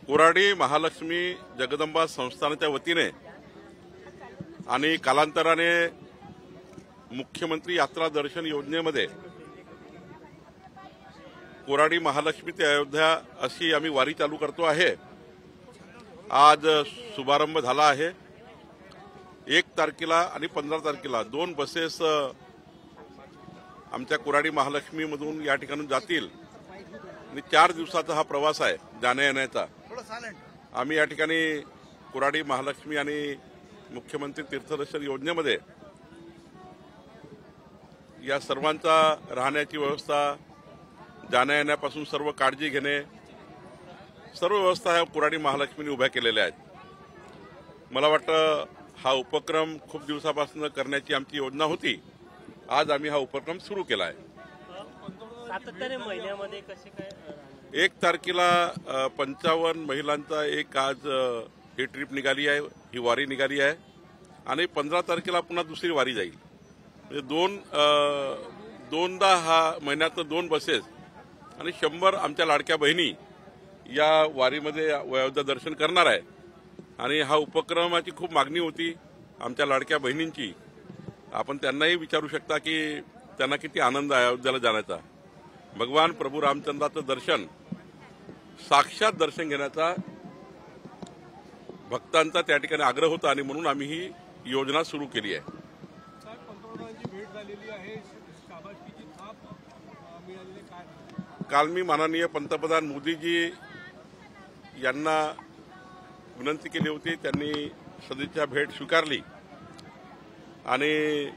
कोराडी महालक्ष्मी जगदंबा संस्थानाच्या वतीने आणि कालांतराने मुख्यमंत्री यात्रा दर्शन योजनेमध्ये कोराडी महालक्ष्मी ते अयोध्या अशी आम्ही वारी चालू करतो आहे। आज शुभारंभ झाला आहे। 1 तारखेला आणि 15 तारखेला 2 बसेस आमच्या कोराडी महालक्ष्मी मधून या ठिकाणून जातील आणि 4 दिवसाचा हा प्रवास आहे जाण्या येण्याचा। आम्ही या ठिकाणी कोराडी महालक्ष्मी आणि मुख्यमंत्री तीर्थदर्शन योजनेमध्ये या सर्वांचा राहण्याची व्यवस्था, जाण्या येण्यापासून सर्व काळजी घेणे, सर्व व्यवस्था ह्या कोराडी महालक्ष्मीने उभ्या केलेल्या आहेत। मला वाटतं हा उपक्रम खूप दिवसापासून करण्याची आमची योजना होती। आज आम्ही हा उपक्रम सुरू केला आहे। सातत्याने महिन्यामध्ये कसे काय 1 तारखेला 55 महिलांचा एक आज ही ट्रिप निघाली आहे, ही वारी निघाली आहे आणि 15 तारखेला पुन्हा दुसरी वारी जाईल। म्हणजे दोनदा हा महिन्यात 2 बसेस आणि 100 आमच्या लाडक्या बहिणी या वारीमध्ये अयोध्या दर्शन करणार आहे। आणि हा उपक्रमाची खूप मागणी होती आमच्या लाडक्या बहिणींची। आपण त्यांनाही विचारू शकता की त्यांना किती आनंद आहे अयोध्येला जाण्याचा। भगवान प्रभू रामचंद्राचं दर्शन, साक्षात दर्शन घेण्याचा भक्तांचा त्या ठिकाणी आग्रह होता आणि म्हणून आम्ही ही योजना सुरू केली आहे। काल मी माननीय पंतप्रधान मोदीजी यांना विनंती केली होती, त्यांनी सदिच्छा भेट स्वीकारली आणि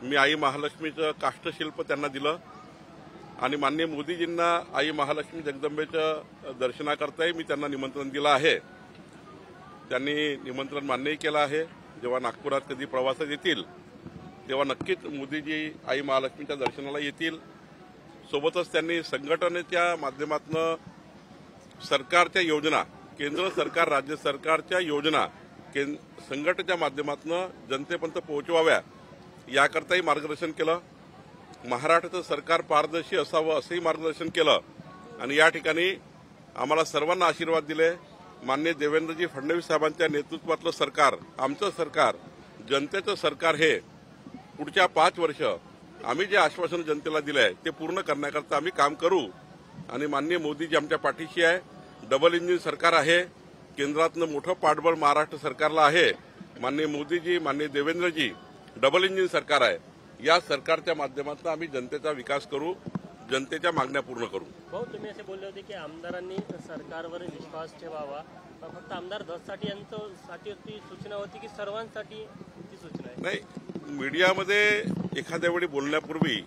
मी आई महालक्ष्मीचं काष्ठशिल्प त्यांना दिलं आणि माननीय मोदीजींना आई महालक्ष्मी जगदंबेच्या दर्शनाकरताही मी त्यांना निमंत्रण दिलं आहे। त्यांनी निमंत्रण मान्यही केलं आहे। जेव्हा नागपुरात कधी प्रवासात येतील तेव्हा नक्कीच मोदीजी आई महालक्ष्मीच्या दर्शनाला येतील। सोबतच त्यांनी संघटनेच्या माध्यमातून सरकारच्या योजना, केंद्र सरकार राज्य सरकारच्या योजना संघटनेच्या माध्यमातून जनतेपर्यंत पोहोचवाव्या याकरताही मार्गदर्शन केलं। महाराष्ट्राचं सरकार पारदर्शी असावं असंही मार्गदर्शन केलं आणि या ठिकाणी आम्हाला सर्वांना आशीर्वाद दिले। माननीय देवेंद्रजी फडणवीस साहेबांच्या नेतृत्वातलं सरकार, आमचं सरकार, जनतेचं सरकार हे पुढच्या 5 वर्ष आम्ही जे आश्वासन जनतेला दिलं आहे ते पूर्ण करण्याकरता आम्ही काम करू आणि माननीय मोदीजी आमच्या पाठीशी आहे। डबल इंजिन सरकार आहे, केंद्रातनं मोठं पाठबळ महाराष्ट्र सरकारला आहे। माननीय मोदीजी, माननीय देवेंद्रजी डबल इंजिन सरकार आहे। या सरकारच्या माध्यमातून आम्ही जनतेचा विकास करू, जनतेच्या मागण्या पूर्ण करू। भाऊ, तुम्ही असे बोलले होते की आमदारांनी सरकारवर विश्वास ठेवावा, फक्त आमदार धससाठी यांच्यासाठी ती सूचना होती की सर्वांसाठी ती सूचना आहे? नाही, मीडियामध्ये एखाद्या वेळी बोलण्यापूर्वी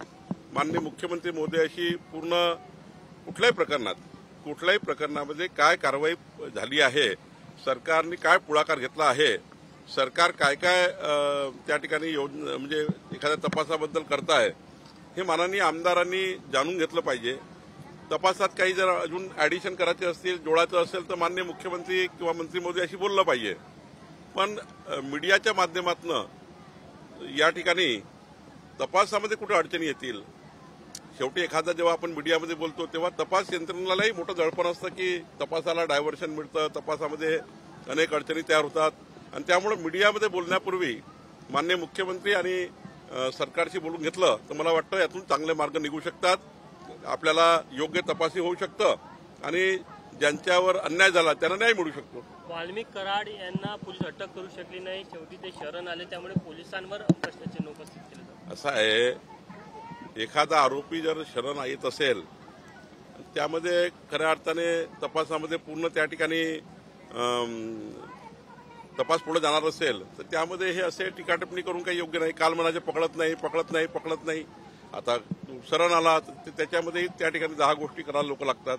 माननीय मुख्यमंत्री महोदयाशी पूर्ण कुठल्याही प्रकरणामध्ये काय कारवाई झाली आहे, सरकारने काय पुढाकार घेतला आहे, सरकार काय काय त्या ठिकाणी योजना म्हणजे एखाद्या तपासाबद्दल करताय हे माननीय आमदारांनी जाणून घेतलं पाहिजे। तपासात काही जर अजून ऍडिशन करायचे असतील, जोडायचं असेल तर माननीय मुख्यमंत्री किंवा मंत्री महोदयाशी बोललं पाहिजे। पण मीडियाच्या माध्यमातून या ठिकाणी तपासामध्ये कुठे अडचणी येतील? शेवटी एखादा जेव्हा आपण मीडियामध्ये बोलतो तेव्हा तपास यंत्रणेलाही मोठं दडपण असतं की तपासाला डायव्हर्शन मिळतं, तपासामध्ये अनेक अडचणी तयार होतात आणि त्यामुळे मीडियामध्ये बोलण्यापूर्वी माननीय मुख्यमंत्री आणि सरकारशी बोलून घेतलं तर मला वाटतं यातून चांगले मार्ग निघू शकतात, आपल्याला योग्य तपासही होऊ शकतं आणि ज्यांच्यावर अन्याय झाला त्यांना न्याय मिळू शकतो। वाल्मिक कराड यांना पोलीस अटक करू शकली नाही, शेवटी ते शरण आले, त्यामुळे पोलिसांवर प्रश्नचिन्ह उपस्थित केलं जातं। असं आहे, एखादा आरोपी जर शरण येत असेल त्यामध्ये खऱ्या अर्थाने तपासामध्ये पूर्ण त्या ठिकाणी तपास पुढे जाणार असेल तर त्यामध्ये हे असे टीकाटिप्पणी करून काही योग्य नाही। काल म्हणाले पकडत नाही, आता शरण आला तर त्याच्यामध्ये त्या ठिकाणी 10 गोष्टी करायला लोक लागतात।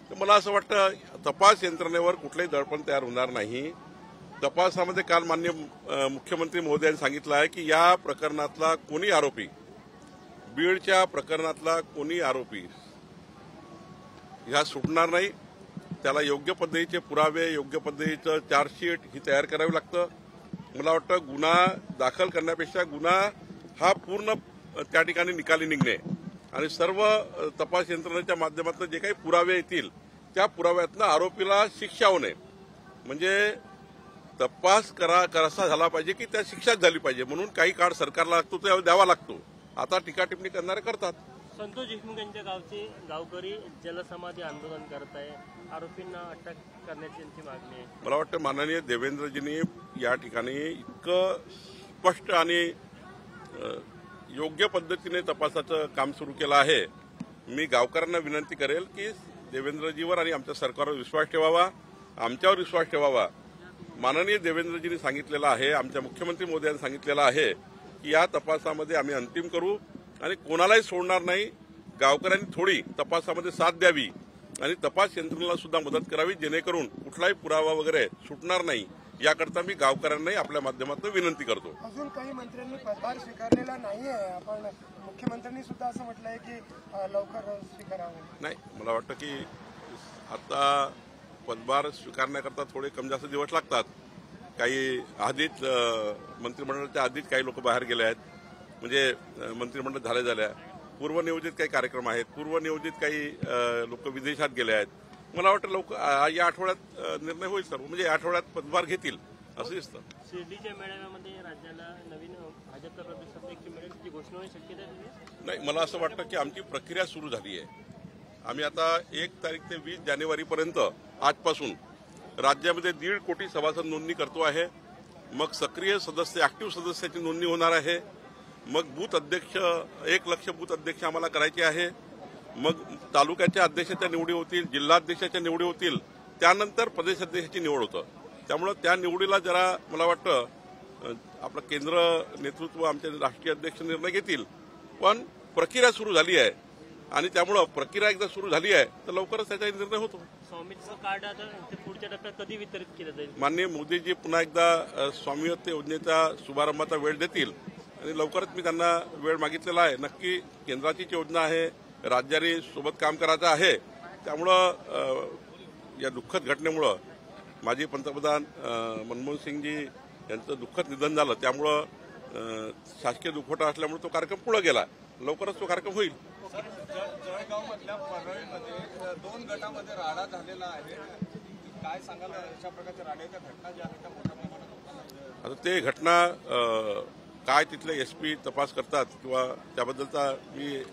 तर मला असं वाटतं तपास यंत्रणेवर कुठलंही दडपण तयार होणार नाही। तपासामध्ये काल माननीय मुख्यमंत्री महोदयांनी सांगितलं आहे की या प्रकरणातला कोणी आरोपी, बीडच्या प्रकरणातला कोणी आरोपी ह्या सुटणार नाही। त्याला योग्य पद्धतीचे पुरावे, योग्य पद्धतीचं चार्जशीट ही तयार करावी लागतं। मला वाटतं गुन्हा दाखल करण्यापेक्षा गुन्हा हा पूर्ण त्या ठिकाणी निकाली निघणे आणि सर्व तपास यंत्रणेच्या माध्यमातून जे काही पुरावे येतील त्या पुराव्यातनं आरोपीला शिक्षा होणे, म्हणजे तपास कसा झाला पाहिजे की त्या शिक्षाच झाली पाहिजे, म्हणून काही काळ सरकारला लागतो तो द्यावा लागतो. आता टीका टिप्पणी करणारे करतात. संतोष देशमुख यांच्या गावचे गावकरी जलसमाधी आंदोलन करत आहे, आरोपींना अटक करण्याची त्यांची मागणी आहे. मला वाटतं माननीय देवेंद्रजींनी या ठिकाणी इतकं स्पष्ट आणि योग्य पद्धतीने तपासाचं काम सुरू केलं आहे. मी गावकऱ्यांना विनंती करेल की देवेंद्रजीवर आणि आमच्या सरकारवर विश्वास ठेवावा, आमच्यावर विश्वास ठेवावा. माननीय देवेंद्रजींनी सांगितलेलं आहे, आमच्या मुख्यमंत्री मोदयांनी सांगितलेलं आहे की या तपासामध्ये आम्ही अंतिम करू आणि कोणालाही सोडणार नाही. गावकऱ्यांनी थोडी तपासामध्ये साथ द्यावी आणि तपास यंत्रणेला सुद्धा मदत करावी, जेणेकरून कुठलाही पुरावा वगैरे सुटणार नाही. याकरता मी गावकऱ्यांनाही आपल्या माध्यमातून विनंती करतो. अजून काही मंत्र्यांनी पदभार स्वीकारलेला नाहीये, आपण मुख्यमंत्र्यांनी सुद्धा असं म्हटलंय की लवकर स्वीकारावं. नाही, मला वाटतं की आता पदभार स्वीकारण्याकरता थोडे कमी जास्त दिवस लागतात. काही आधीच मंत्रिमंडळाच्या आधीच काही लोक बाहेर गेले आहेत, म्हणजे मंत्रिमंडळ झाल्या पूर्वनियोजित काही कार्यक्रम आहेत, पूर्वनियोजित काही लोक विदेशात गेले आहेत. मला वाटतं या आठवड्यात निर्णय होईल सर्व, म्हणजे या आठवड्यात पदभार घेतील असं दिसतं. शिर्डीच्या मेळाव्यामध्ये राज्याला नवीन भाजपचा प्रदेशाध्यक्ष मिळेल याची घोषणा होण्याची शक्यता आहे? नाही, मला असं वाटतं की आमची प्रक्रिया सुरू झाली आहे. आम्ही आता 1 तारीख ते 20 जानेवारीपर्यंत आजपासून राज्यामध्ये 1.5 कोटी सभासद नोंदणी करतो आहे. मग सक्रिय सदस्य, ऍक्टिव्ह सदस्याची नोंदणी होणार आहे. मग बूथ अध्यक्ष, 1 लक्ष बूथ अध्यक्ष आम्हाला करायचे आहे. मग तालुक्याच्या अध्यक्षाच्या निवडी होतील, जिल्हाध्यक्षाच्या निवडी होतील, त्यानंतर प्रदेशाध्यक्षाची निवड होतं. त्यामुळं त्या निवडीला जरा मला वाटतं आपलं केंद्र नेतृत्व, आमचे राष्ट्रीय अध्यक्ष निर्णय घेतील. पण प्रक्रिया सुरू झाली आहे आणि त्यामुळं प्रक्रिया एकदा सुरू झाली आहे तर लवकरच त्याचा निर्णय होतो. स्वामित्व कार्ड आता पुढच्या टप्प्यात कधी वितरित केलं जाईल? माननीय मोदीजी पुन्हा एकदा स्वामित्व योजनेचा शुभारंभाचा वेळ देतील आणि लवकरच मी त्यांना वेळ मागितलेला आहे. नक्की केंद्राचीच योजना आहे, राज्याने सोबत काम करायचं आहे. त्यामुळं या दुःखद घटनेमुळं माजी पंतप्रधान मनमोहन सिंगजी यांचं दुःखद निधन झालं. त्यामुळं शासकीय दुखवटा असल्यामुळे तो कार्यक्रम पुढे गेला. लवकरच तो कार्यक्रम होईल. जळगावमधल्या परळीमध्ये 2 गटामध्ये राडा झालेला आहे. काय सांगाल अशा प्रकारच्या राड्याच्या घटना ज्या आहेत त्या मोठ्या प्रमाणात? आता ते घटना काय तिथले एसपी तपास करतात किंवा त्याबद्दलचा मी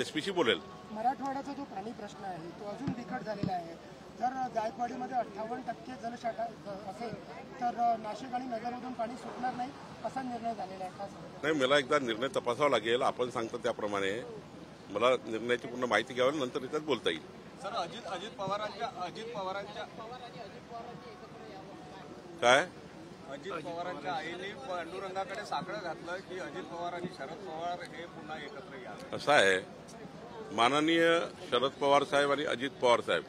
एसपीशी बोलेल. मराठवाड्याचा जो पाणी प्रश्न आहे तो अजून बिकट झालेला आहे. जर जायकवाडीमध्ये 58% जलसाठा असेल तर नाशिक आणि नगरमधून पाणी सुटणार नाही असा निर्णय झालेला आहे. नाही, मला एकदा निर्णय तपासावा लागेल. आपण सांगतो त्याप्रमाणे मला निर्णयाची पूर्ण माहिती घ्यावी, नंतर त्याच्यात बोलता येईल. सर, अजित पवारांच्या काय अजित पवारांच्या आईने पांडुरंगाकडे साकडं घातलं की अजित पवार आणि शरद पवार हे पुन्हा एकत्र या. असं आहे, माननीय शरद पवार साहेब आणि अजित पवार साहेब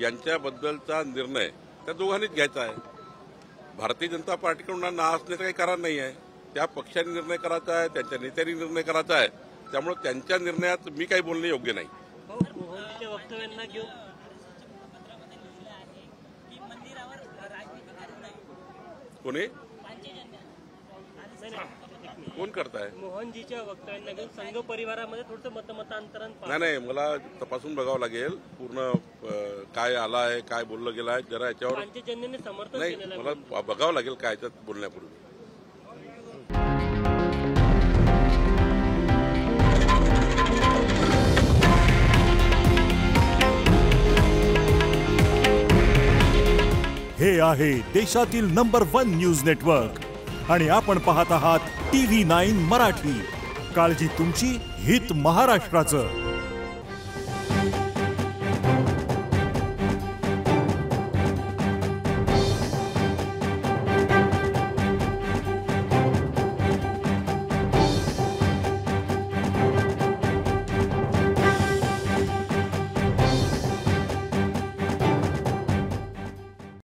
यांच्याबद्दलचा निर्णय त्या दोघांनीच घ्यायचा आहे. भारतीय जनता पार्टीकडून ना असण्याचं काही कारण नाही आहे. त्या पक्षाने निर्णय करायचा आहे, त्यांच्या नेत्यांनी निर्णय करायचा आहे. त्यामुळे त्यांच्या निर्णयात मी काही बोलणे योग्य नाही. मोहनजीच्या वक्तव्यांना घेऊन कोणी कोण करताय? मोहनजीच्या वक्तव्यांना घेऊन संघ परिवारामध्ये थोडंसं मतमतांतरण नाही, मला तपासून बघावं लागेल पूर्ण काय आला आहे, काय बोललं गेलं आहे. जरा याच्यावर पांचजन्यांनी समर्थन नाही, केलेलं मला बघावं लागेल काय याच्यात बोलण्यापूर्वी. हे आहे देशातील नंबर 1 न्यूज नेटवर्क आणि आपण पाहत आहात TV9 मराठी. काळजी तुमची, हित महाराष्ट्राचं.